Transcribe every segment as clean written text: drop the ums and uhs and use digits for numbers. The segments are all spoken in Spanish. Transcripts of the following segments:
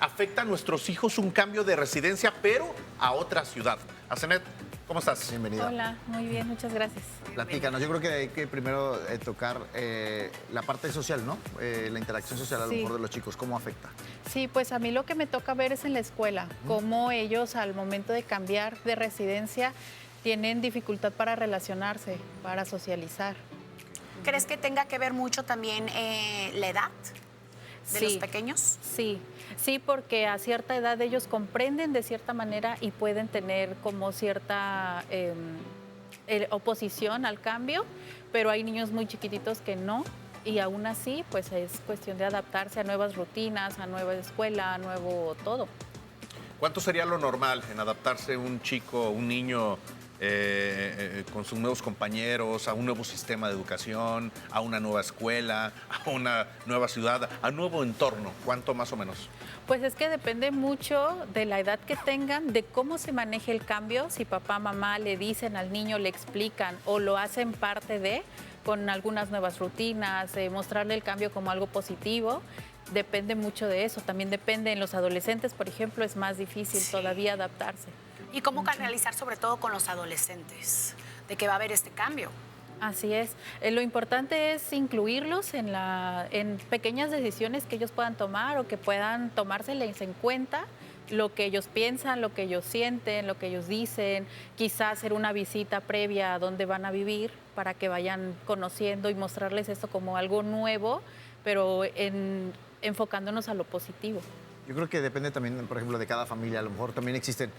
afecta a nuestros hijos un cambio de residencia, pero a otra ciudad. Asenet, ¿cómo estás? Bienvenida. Hola, muy bien, muchas gracias. Platícanos, yo creo que hay que primero tocar la parte social, ¿no? La interacción social a lo Sí. mejor de los chicos, ¿cómo afecta? Sí, pues a mí lo que me toca ver es en la escuela, cómo ellos al momento de cambiar de residencia tienen dificultad para relacionarse, para socializar. ¿Crees que tenga que ver mucho también la edad de los pequeños? Sí, porque a cierta edad ellos comprenden de cierta manera y pueden tener como cierta oposición al cambio, pero hay niños muy chiquititos que no. Y aún así, pues es cuestión de adaptarse a nuevas rutinas, a nueva escuela, a nuevo todo. ¿Cuánto sería lo normal en adaptarse un chico, un niño con sus nuevos compañeros, a un nuevo sistema de educación, a una nueva escuela, a una nueva ciudad, a un nuevo entorno? ¿Cuánto más o menos? Pues es que depende mucho de la edad que tengan, de cómo se maneje el cambio, si papá, mamá le dicen al niño, le explican o lo hacen parte de, con algunas nuevas rutinas, mostrarle el cambio como algo positivo. Depende mucho de eso. También depende en los adolescentes, por ejemplo, es más difícil todavía adaptarse. ¿Y cómo canalizar sobre todo con los adolescentes de que va a haber este cambio? Así es. Lo importante es incluirlos en pequeñas decisiones que ellos puedan tomar o que puedan tomárseles en cuenta lo que ellos piensan, lo que ellos sienten, lo que ellos dicen, quizás hacer una visita previa a dónde van a vivir para que vayan conociendo y mostrarles esto como algo nuevo, pero enfocándonos a lo positivo. Yo creo que depende también, por ejemplo, de cada familia. A lo mejor también existen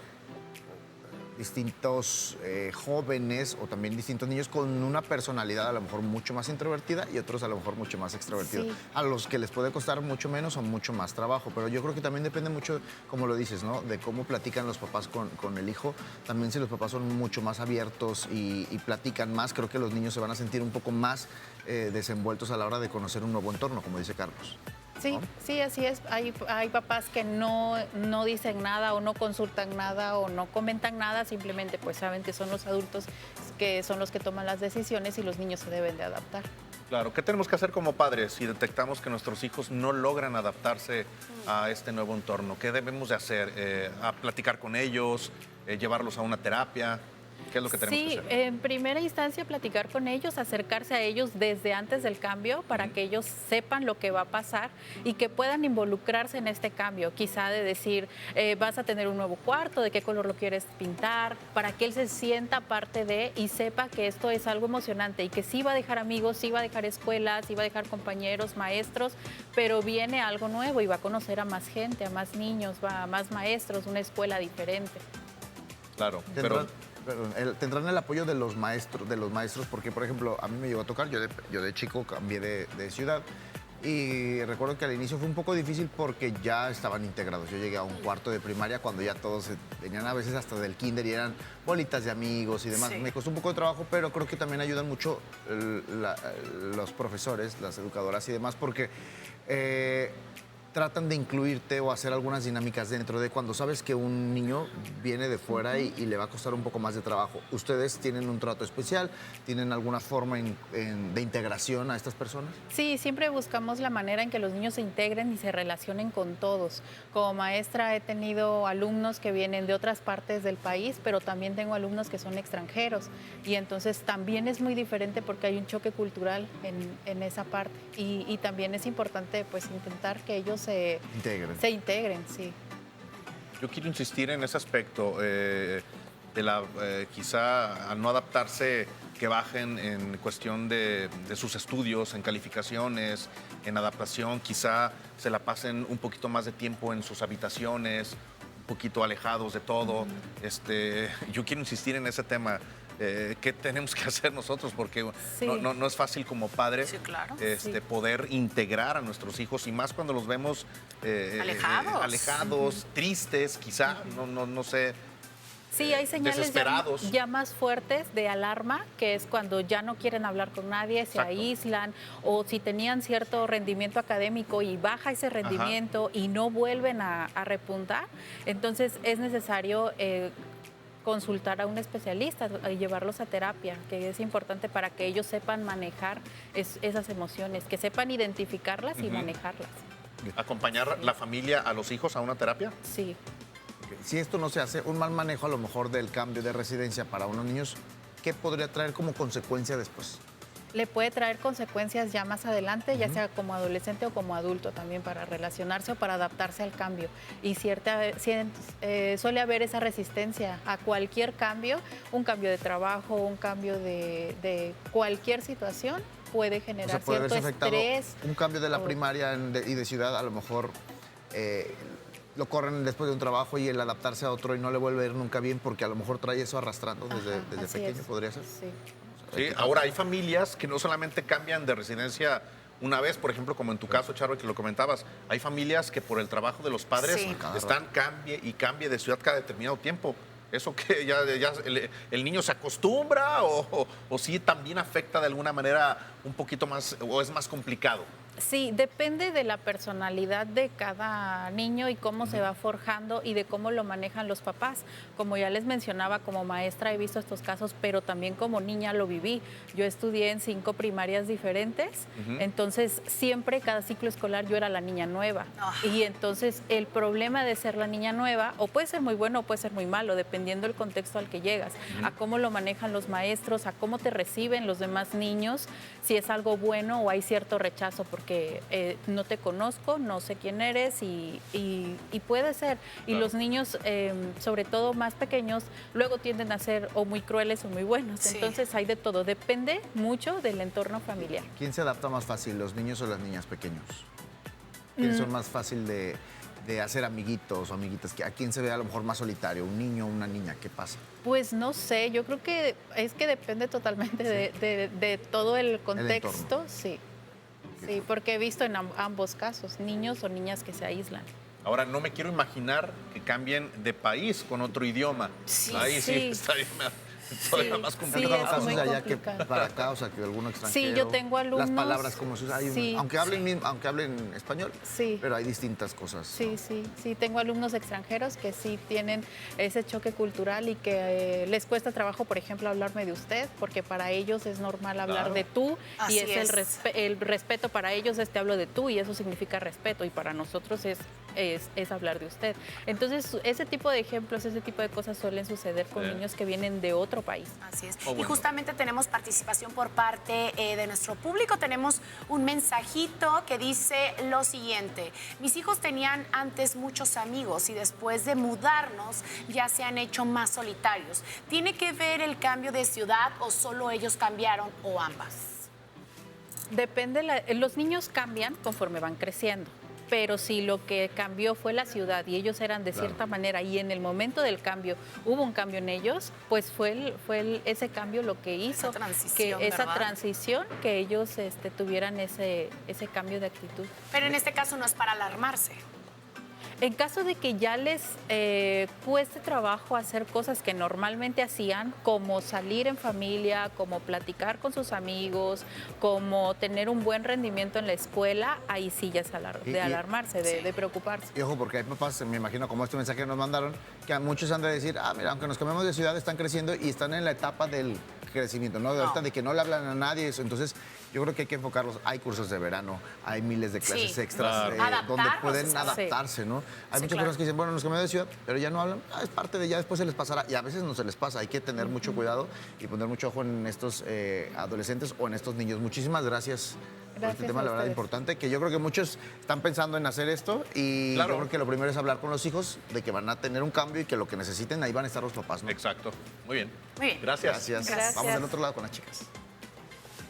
distintos jóvenes o también distintos niños con una personalidad a lo mejor mucho más introvertida y otros a lo mejor mucho más extrovertida. Sí. A los que les puede costar mucho menos o mucho más trabajo, pero yo creo que también depende mucho, como lo dices, ¿no? De cómo platican los papás con el hijo. También si los papás son mucho más abiertos y platican más, creo que los niños se van a sentir un poco más desenvueltos a la hora de conocer un nuevo entorno, como dice Carlos. Sí, sí, así es. Hay papás que no dicen nada o no consultan nada o no comentan nada, simplemente pues saben que son los adultos que son los que toman las decisiones y los niños se deben de adaptar. Claro, ¿qué tenemos que hacer como padres si detectamos que nuestros hijos no logran adaptarse a este nuevo entorno? ¿Qué debemos de hacer? ¿A platicar con ellos? ¿Llevarlos a una terapia? ¿Qué es lo que tenemos que hacer? En primera instancia platicar con ellos, acercarse a ellos desde antes del cambio para que ellos sepan lo que va a pasar y que puedan involucrarse en este cambio. Quizá de decir, vas a tener un nuevo cuarto, de qué color lo quieres pintar, para que él se sienta parte de y sepa que esto es algo emocionante y que sí va a dejar amigos, sí va a dejar escuelas, sí va a dejar compañeros, maestros, pero viene algo nuevo y va a conocer a más gente, a más niños, a más maestros, una escuela diferente. Claro, Tendrán el apoyo de los maestros, porque, por ejemplo, a mí me llegó a tocar, yo de chico cambié de ciudad y recuerdo que al inicio fue un poco difícil porque ya estaban integrados. Yo llegué a un cuarto de primaria cuando ya todos venían a veces hasta del kinder y eran bolitas de amigos y demás. Sí. Me costó un poco de trabajo, pero creo que también ayudan mucho los profesores, las educadoras y demás, porque tratan de incluirte o hacer algunas dinámicas dentro de cuando sabes que un niño viene de fuera y le va a costar un poco más de trabajo. ¿Ustedes tienen un trato especial? ¿Tienen alguna forma de integración a estas personas? Sí, siempre buscamos la manera en que los niños se integren y se relacionen con todos. Como maestra he tenido alumnos que vienen de otras partes del país, pero también tengo alumnos que son extranjeros y entonces también es muy diferente porque hay un choque cultural en esa parte y también es importante pues intentar que ellos se integren, sí. Yo quiero insistir en ese aspecto de quizá al no adaptarse, que bajen en cuestión de sus estudios, en calificaciones, en adaptación, quizá se la pasen un poquito más de tiempo en sus habitaciones, un poquito alejados de todo. Yo quiero insistir en ese tema. ¿Qué tenemos que hacer nosotros? Porque sí. no es fácil como padres sí, claro. Poder integrar a nuestros hijos y más cuando los vemos alejados, tristes, quizá, no sé. Sí, hay señales ya más fuertes de alarma, que es cuando ya no quieren hablar con nadie, se aíslan, o si tenían cierto rendimiento académico y baja ese rendimiento y no vuelven a repuntar, entonces es necesario consultar a un especialista y llevarlos a terapia, que es importante para que ellos sepan manejar esas emociones, que sepan identificarlas y manejarlas. ¿Acompañar la familia a los hijos a una terapia? Sí. Si esto no se hace, un mal manejo a lo mejor del cambio de residencia para unos niños, ¿qué podría traer como consecuencia después? Le puede traer consecuencias ya más adelante, ya sea como adolescente o como adulto también, para relacionarse o para adaptarse al cambio. Y suele haber esa resistencia a cualquier cambio, un cambio de trabajo, un cambio de cualquier situación puede generar puede cierto verse afectado estrés. un cambio de la primaria y de ciudad, a lo mejor lo corren después de un trabajo y el adaptarse a otro y no le vuelve a ir nunca bien porque a lo mejor trae eso arrastrando desde Así pequeño, es. podría ser. Sí. Sí, ahora hay familias que no solamente cambian de residencia una vez, por ejemplo, como en tu caso, Charo, que lo comentabas, hay familias que por el trabajo de los padres Sí. están cambie y cambie de ciudad cada determinado tiempo. ¿Eso que ya el niño se acostumbra o sí también afecta de alguna manera un poquito más o es más complicado? Sí, depende de la personalidad de cada niño y cómo se va forjando y de cómo lo manejan los papás. Como ya les mencionaba, como maestra he visto estos casos, pero también como niña lo viví. Yo estudié en 5 primarias diferentes, entonces siempre cada ciclo escolar yo era la niña nueva. Y entonces el problema de ser la niña nueva, o puede ser muy bueno o puede ser muy malo, dependiendo del contexto al que llegas, a cómo lo manejan los maestros, a cómo te reciben los demás niños, si es algo bueno o hay cierto rechazo, porque no te conozco, no sé quién eres y puede ser. Y Claro. los niños, sobre todo más pequeños, luego tienden a ser o muy crueles o muy buenos. Sí. Entonces hay de todo, depende mucho del entorno familiar. ¿Quién se adapta más fácil, los niños o las niñas pequeños? ¿Quiénes son más fácil de hacer amiguitos o amiguitas? ¿A quién se ve a lo mejor más solitario? ¿Un niño o una niña? ¿Qué pasa? Pues no sé, yo creo que es que depende totalmente de todo el contexto, sí. Sí, porque he visto en ambos casos, niños o niñas que se aíslan. Ahora, no me quiero imaginar que cambien de país con otro idioma. Sí. Ahí sí, Sí. estaría todavía más Sí, complicado. es casos muy de allá que complicado. para acá, o sea, que alguno extranjero. Sí, yo tengo alumnos. Las palabras como se usan, Sí. aunque hablen español, Sí. pero hay distintas cosas. Sí, sí, tengo alumnos extranjeros que sí tienen ese choque cultural y que les cuesta trabajo, por ejemplo, hablarme de usted, porque para ellos es normal hablar Claro. de tú Así y es es. el respeto para ellos es te hablo de tú y eso significa respeto y para nosotros es hablar de usted. Entonces, ese tipo de ejemplos, ese tipo de cosas suelen suceder con niños que vienen de otro país. Así es. Oh, Y bueno. justamente tenemos participación por parte de nuestro público. Tenemos un mensajito que dice lo siguiente. Mis hijos tenían antes muchos amigos y después de mudarnos ya se han hecho más solitarios. ¿Tiene que ver el cambio de ciudad o solo ellos cambiaron o ambas? Depende, los niños cambian conforme van creciendo. Pero si lo que cambió fue la ciudad y ellos eran de cierta manera y en el momento del cambio hubo un cambio en ellos, pues fue ese cambio lo que hizo Esa transición, que esa ¿verdad? transición, que ellos tuvieran ese cambio de actitud. Pero en este caso no es para alarmarse. En caso de que ya les cueste trabajo hacer cosas que normalmente hacían, como salir en familia, como platicar con sus amigos, como tener un buen rendimiento en la escuela, ahí sí ya es de alarmarse, de preocuparse. Y ojo, porque hay papás, me imagino, como este mensaje que nos mandaron, que a muchos han de decir, mira, aunque nos cambiemos de ciudad, están creciendo y están en la etapa del crecimiento, ¿no? De ahorita de que no le hablan a nadie. Entonces, yo creo que hay que enfocarlos. Hay cursos de verano, hay miles de clases Sí. extras Claro. donde Adaptarnos, pueden sí. adaptarse, ¿no? Hay Sí, muchas claro. personas que dicen, bueno, nos cambiamos de ciudad, pero ya no hablan. Es parte de ya, después se les pasará. Y a veces no se les pasa. Hay que tener mucho cuidado y poner mucho ojo en estos adolescentes o en estos niños. Muchísimas gracias. Por este Gracias tema, a la verdad, ustedes. importante, que yo creo que muchos están pensando en hacer esto y Claro. yo creo que lo primero es hablar con los hijos de que van a tener un cambio y que lo que necesiten, ahí van a estar los papás, ¿no? Exacto. Muy bien. Muy bien. Gracias. Gracias. Gracias. Vamos del otro lado con las chicas.